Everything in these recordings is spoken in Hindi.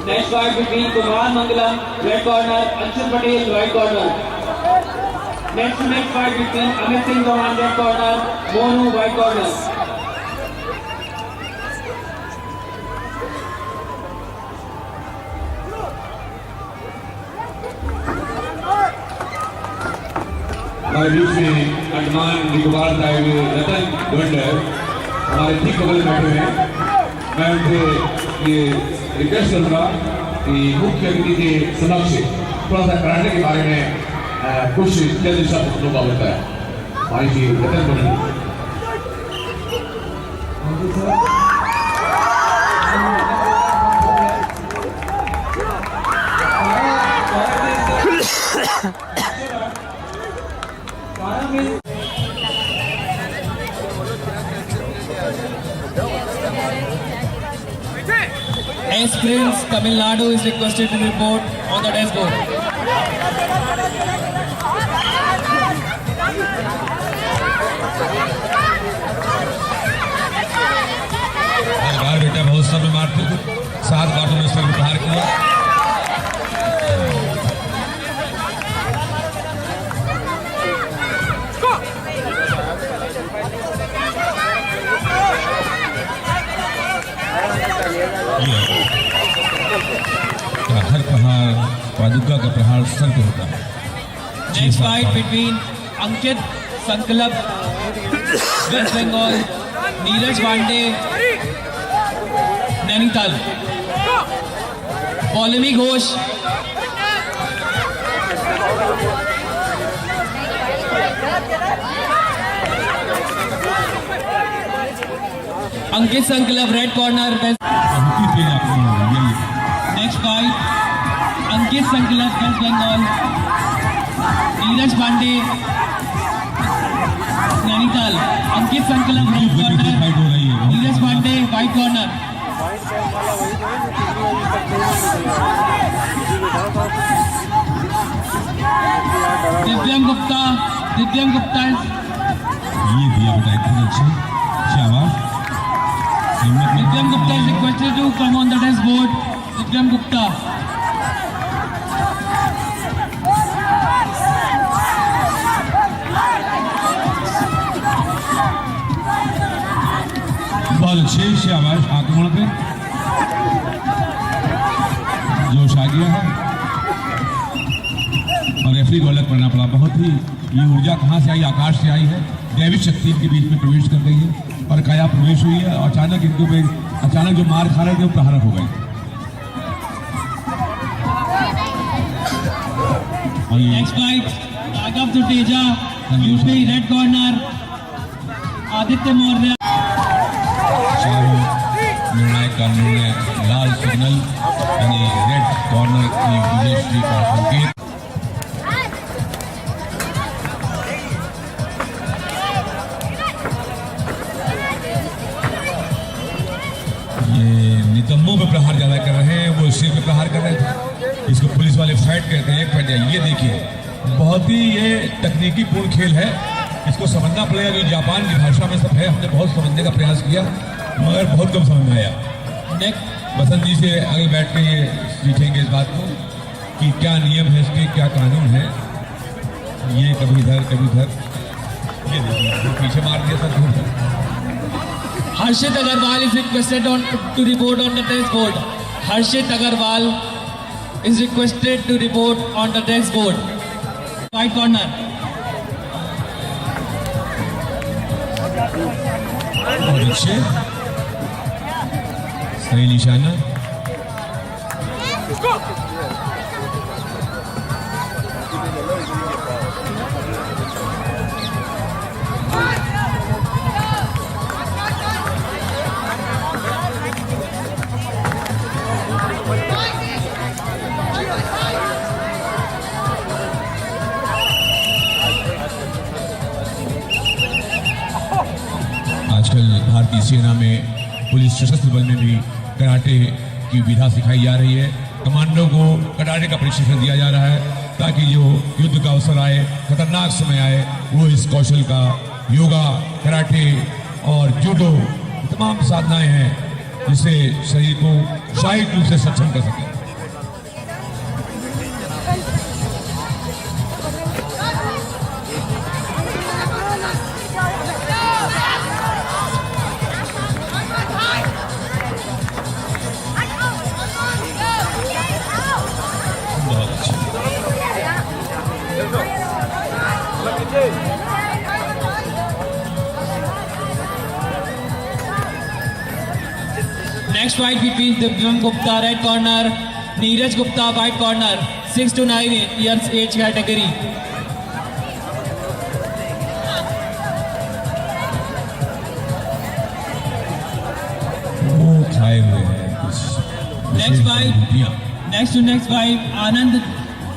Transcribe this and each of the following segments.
Next fight between Kumran Mangalam, red corner, Anshul Patel, right corner. Next fight between Amit Singh Dohan, red corner, Monu, white corner. हमारे बीच में अंडमान निकोबार साहिब रतन गंडर हमारे ठीक बगल में बैठे हैं। मैं उनसे ये रिक्वेस्ट करूँगा कि मुख्य अतिथि के समक्ष थोड़ा सा कराटे के बारे में कुछ चंद शब्द लोगों का होता है। हमारी जी रतन गंडर S Prince, Tamil Nadu is requested to report on the dashboard. बार बेटा बहुत समय मारते थे, 7 बार तुमने सर बाहर किया। हर प्रहार पादुका का प्रहार सर पे होता है। Next fight between Ankit Sankalp, West Bengal, Neeraj Pandey, Nainital. Polemy Ghosh. Ankit Sankalp, red corner. Next fight, Ankit Sankalp, West Bengal, Neeraj Pandey, Nainital. Ankit Sankalp, red corner, Neeraj Pandey, white corner. Divyam Gupta ये दिया बेटा एकदम अच्छे शाबाश। Divyam Gupta is requested to come on the dashboard. Divyam Gupta. बहुत अच्छे शाबाश। आक्रमण पे जोश आ गया है और रेफरी को अलग करना पड़ा। बहुत ही ये ऊर्जा कहाँ से आई? आकाश से आई है। दैविक शक्ति इनके बीच में प्रवेश कर गई है और काया प्रवेश हुई है और अचानक इनको पे अचानक जो मार खा रहे थे वो प्रहारक हो गए। Next fight, Raghav Tuteja, UP red corner, Aditya Maurya. निर्णायक का निर्णय लाल सिग्नल यानी रेड कॉर्नर की विजयश्री का संकेत। ये नितंबों पे प्रहार ज्यादा कर रहे हैं, वो सिर पे प्रहार कर रहे थे। इसको पुलिस वाले फाइट कहते हैं। एक फट जाए। ये देखिए बहुत ही ये तकनीकी पूर्ण खेल है। इसको समझना पड़ेगा कि जापान की भाषा में सब है। हमने बहुत समझने का प्रयास किया मगर बहुत कम समझ में आया। बसंत जी से आगे बैठ के ये सीखेंगे इस बात को कि क्या नियम है इसके, क्या कानून है। ये कभी इधर कभी उधर। ये देखिए पीछे मार दिया सब। Harshit Agarwal is requested to report on the dashboard. Harshit Agarwal is requested to report on the dashboard. Right corner. बहुत अच्छे सही निशाना। आजकल भारतीय सेना में पुलिस सशस्त्र बल में भी कराटे की विधा सिखाई जा रही है। कमांडो को कराटे का प्रशिक्षण दिया जा रहा है ताकि जो युद्ध का अवसर आए, खतरनाक समय आए, वो इस कौशल का योगा, कराटे और जूडो तमाम साधनाएं हैं जिससे शरीर को शारीरिक रूप से सक्षम कर सकें। Next fight between Divyam Gupta, red corner, Neeraj Gupta, white corner, 6 to 9 years age category. वो खाए हुए हैं कुछ Next fight, next fight, Anand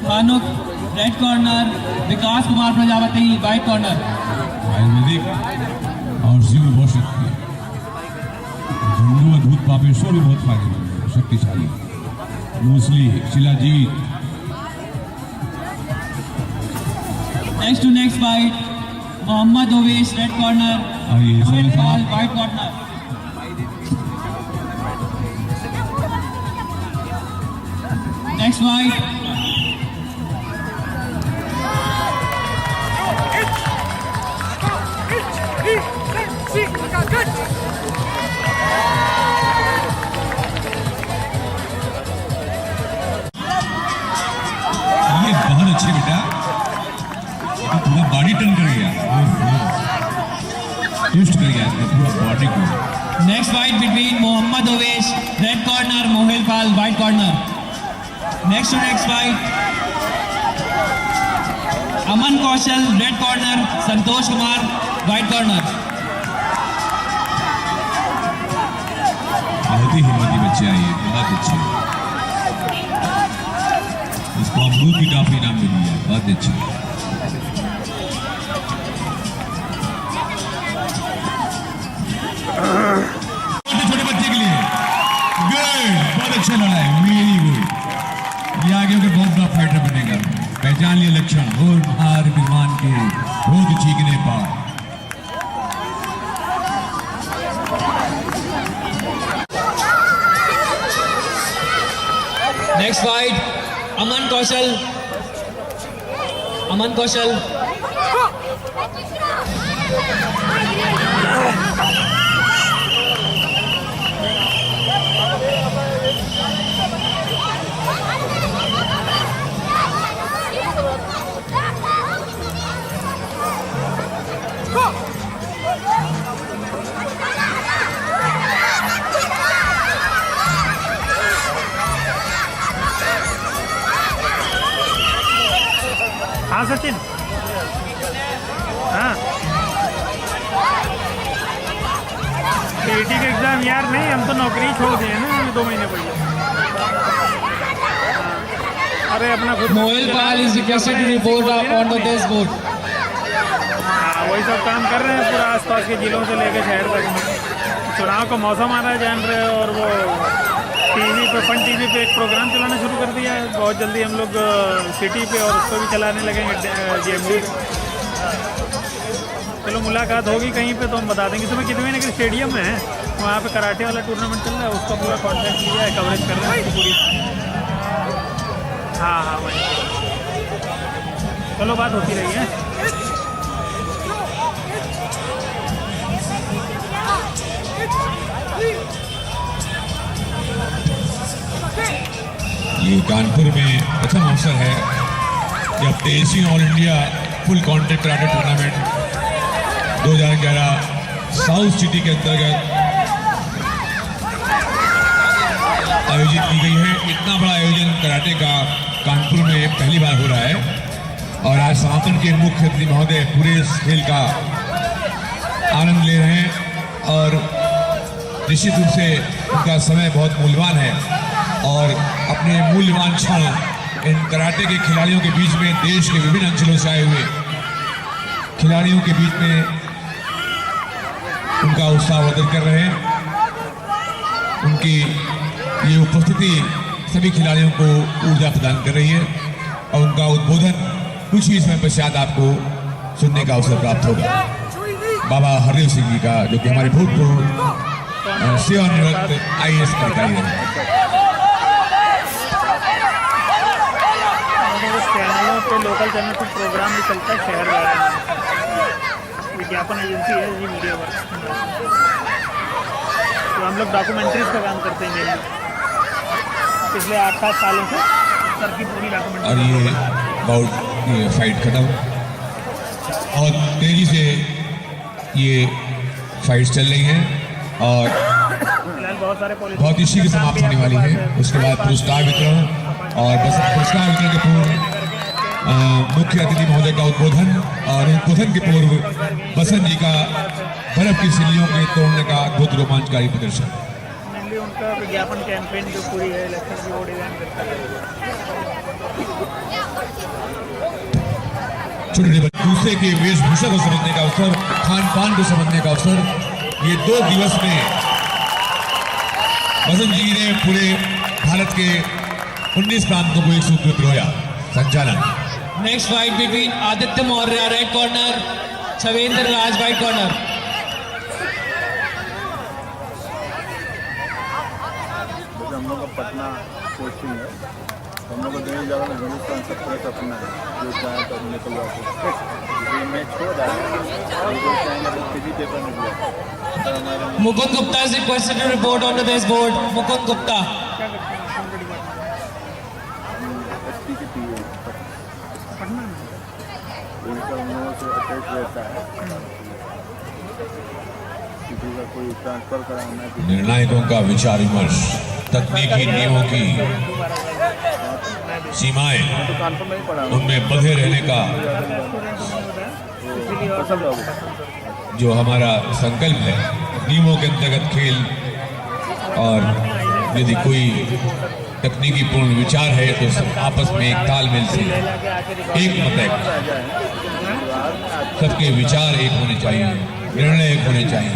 Bhanuk, red corner, Vikas Kumar Prajapati, white corner. Ayurvedic और शिव में बहुत शक्ति है। झंडू अद्भुत पापेश्वर भी बहुत फायदेमंद है, शक्तिशाली। मूसली, shilajit. Next to next fight, Mohammad Ovesh, red corner, आइए, Mohit सभी Pal, white corner. Next fight, ये बहुत अच्छे बेटा, तो पूरा बॉडी टर्न कर गया, ट्विस्ट कर गया पूरा बॉडी को। next fight between Mohammad Ovesh, red corner, Mohit Pal, white corner. Next to next fight, Aman Kaushal, red corner, Santosh Kumar, white corner. बहुत ही हिम्मती बच्चे आए हैं, बहुत अच्छे। इसको अमरूद की काफी इनाम मिली है, बहुत अच्छे। छोटे बच्चे के लिए गुड, बहुत अच्छा लड़ा है, वेरी गुड। ये आगे होकर बहुत बड़ा फाइटर बनेगा। पहचान लिए लक्षण, और हार विमान के रोग चीखने पर। Next fight, Aman Kaushal. हाँ सचिन, हाँ सीईटी का एग्ज़ाम यार नहीं, हम तो नौकरी छोड़ दिए हैं ना, हमें 2 महीने पहले। अरे अपना खुद Mohit Pal is requested to report on the test board. हाँ वही सब काम कर रहे हैं, पूरा आसपास के जिलों से लेकर शहर तक में। चुनाव का मौसम आ रहा है जान रहे, और वो टीवी पे फन टीवी पे एक प्रोग्राम चलाना शुरू कर दिया है। बहुत जल्दी हम लोग सिटी पे और उस पर भी चलाने लगेंगे, GMD। चलो मुलाकात होगी कहीं पे तो हम बता देंगे। तुम्हें कितने नगर स्टेडियम में है, वहाँ पे कराटे वाला टूर्नामेंट चल रहा है, उसका पूरा कॉन्टेक्ट लिया है, कवरेज कर रहे हैं उसकी पूरी। हाँ हाँ वही, चलो बात होती रही है। ये कानपुर में प्रथम अवसर है जब 23वीं all India full contact karate tournament 2011 south city के अंतर्गत आयोजित की गई है। इतना बड़ा आयोजन कराटे का कानपुर में पहली बार हो रहा है, और आज समापन के मुख्य अतिथि महोदय पूरे इस खेल का आनंद ले रहे हैं, और निश्चित रूप से उनका समय बहुत मूल्यवान है, और अपने मूल्यवान क्षण इन कराटे के खिलाड़ियों के बीच में, देश के विभिन्न अंचलों से आए हुए खिलाड़ियों के बीच में उनका उत्साह वर्धन कर रहे हैं। उनकी ये उपस्थिति सभी खिलाड़ियों को ऊर्जा प्रदान कर रही है, और उनका उद्बोधन कुछ ही समय पश्चात आपको सुनने का अवसर प्राप्त होगा। बाबा हरदेव सिंह जी का, जो कि हमारे भूतपूर्व सेवानिवृत्त IAS अधिकारी हैं। चैनलों पे, लोकल चैनल पे प्रोग्राम भी चलता है शहर में। विज्ञापन एजेंसी है जी, मीडिया वर्क। तो हम लोग डॉक्यूमेंट्रीज का काम करते हैं मेनली, पिछले 8-7 सालों से सर की पूरी डॉक्यूमेंट्री। और ये बाउट ये फाइट खत्म, और तेजी से ये फाइट्स चल रही हैं, और फिलहाल बहुत सारे बहुत ही शीघ्र समाप्त होने वाली है। उसके बाद पुरस्कार वितरण और बस पुरस्कार वितरण के पूर्व मुख्य अतिथि महोदय का उद्बोधन और उद्बोधन के पूर्व बसंत जी का बर्फ की सिल्लियों के तोड़ने का अद्भुत रोमांचकारी प्रदर्शन। मेनली उनका विज्ञापन कैंपेन जो पूरी है इलेक्शन की वो डिजाइन करता है। छोटे बच्चे दूसरे के वेशभूषा को समझने का अवसर, खान पान को समझने का अवसर, ये 2 दिवस में बसंत जी ने पूरे भारत के 19 प्रांतों को एक सूत्र में पिरोया। संचालन Next fight between Aditya Maurya red corner, Chavendra Raj white corner. हम लोग का पटना कोचिंग है, हम लोग को देने जा रहा है हिंदुस्तान से प्रेस अपना है जो चाहे तो निकल जाते हैं। मैच हो रहा है जो चाहेंगे तो किसी पेपर में दिया। Mukund Gupta is requested to report on the dashboard. Mukund Gupta. SP के पीए उनका उन लोगों से अटैच रहता है, किसी का कोई ट्रांसफर कराना है। निर्णायकों का विचार विमर्श, तकनीकी नियमों की सीमाएं, दुकान पर नहीं पड़ा उनमें बंधे रहने का पसंद होगा। जो हमारा संकल्प है, नियमों के अंतर्गत खेल, और यदि कोई तकनीकी पूर्ण विचार है तो सब आपस में एक तालमेल से एक मत सबके विचार एक होने चाहिए, निर्णय एक होने चाहिए।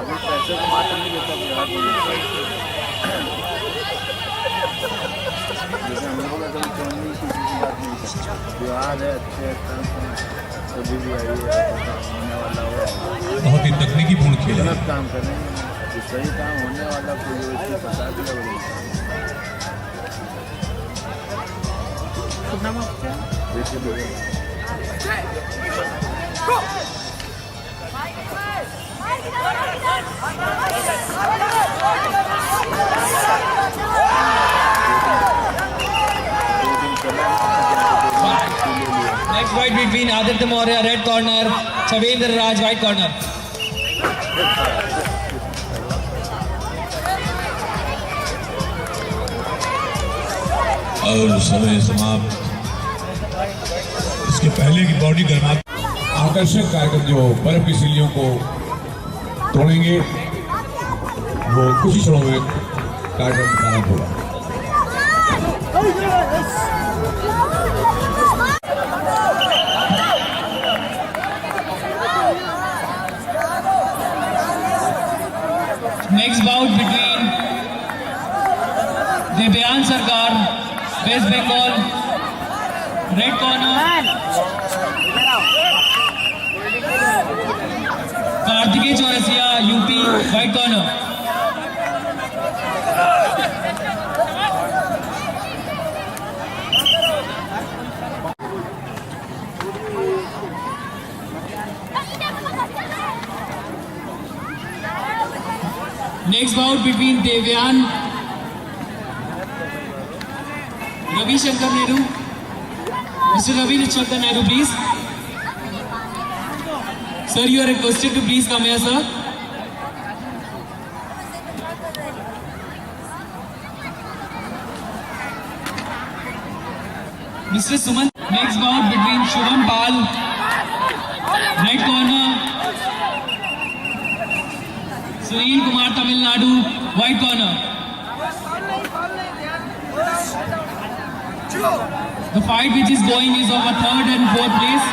अभी पैसे को मात्र नहीं देता जैसे हम लोगों का कभी चौनी किसी की बात नहीं करता। बिहार है अच्छे कभी भी आइए होने वाला हो। बहुत ही तकनीकी पूर्ण खेल है। गलत काम करेंगे जो सही काम होने वाला कोई व्यक्ति बता दिया देखिए। Next fight between Aditya Maurya red corner, Chavendra Raj white corner. और समय समाप्त। इसके पहले की बॉडी गर्मा आकर्षक कार्यक्रम जो बर्फ की सिल्लियों को तोड़ेंगे वो कुछ ही क्षणों में कार्यक्रम प्रारंभ होगा। Next bout between Devyan Sarkar, West Bengal, red corner. Kartikeya Chaurasia, UP, white corner. Next bout between Devyan, Ravi Shankar Nehru. Mr. Ravi Shankar Nehru, please. Sir, you are requested to please come here, sir. Mr. Suman. Next bout between Shubham Pal, right corner. Sunil Kumar, Tamil Nadu, white corner. The fight which is going is over 3rd and 4th place.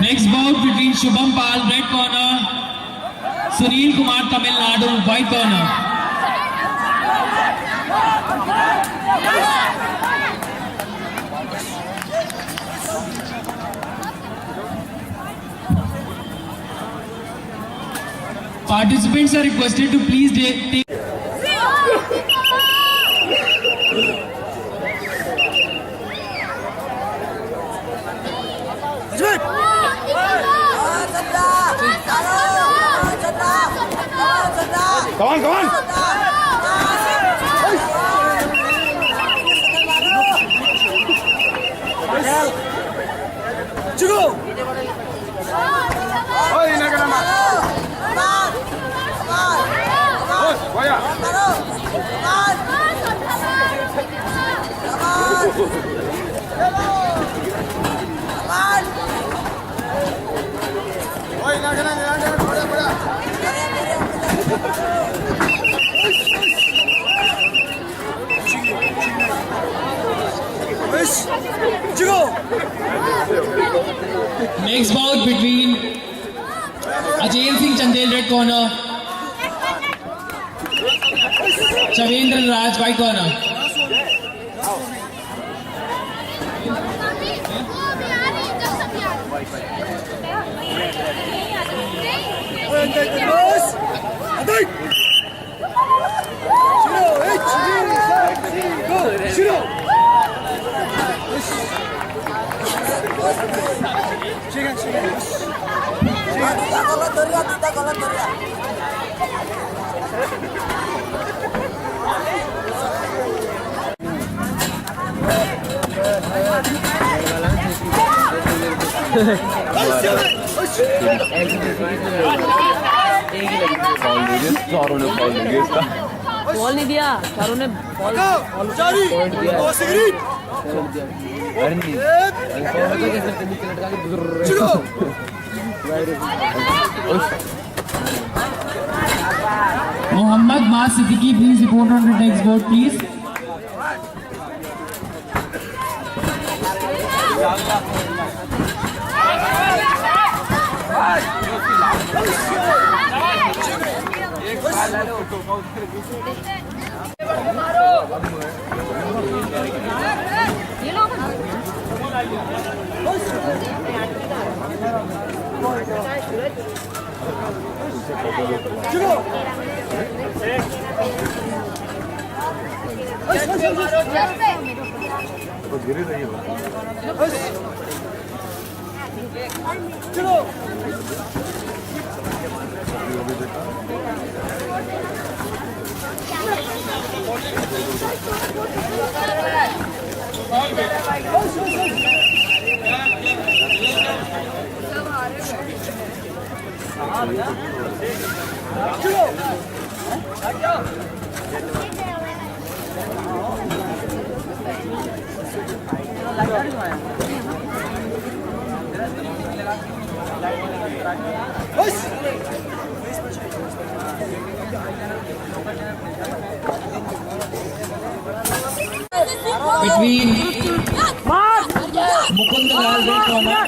Next bout between Shubham Pal, red corner. Sunil Kumar, Tamil Nadu, white corner. Participants are requested to please take Good. Come on! Next bout between Ajay Singh Chandel, red corner. Chavendra Raj, white corner. Ball नहीं दिया, चारों ने बॉल पॉइंट दिया। अरे नहीं, कैसे नीचे लटका के Mohammad Mas Siddiqui, please report on the next board, please. Between Mukund Lal, red corner.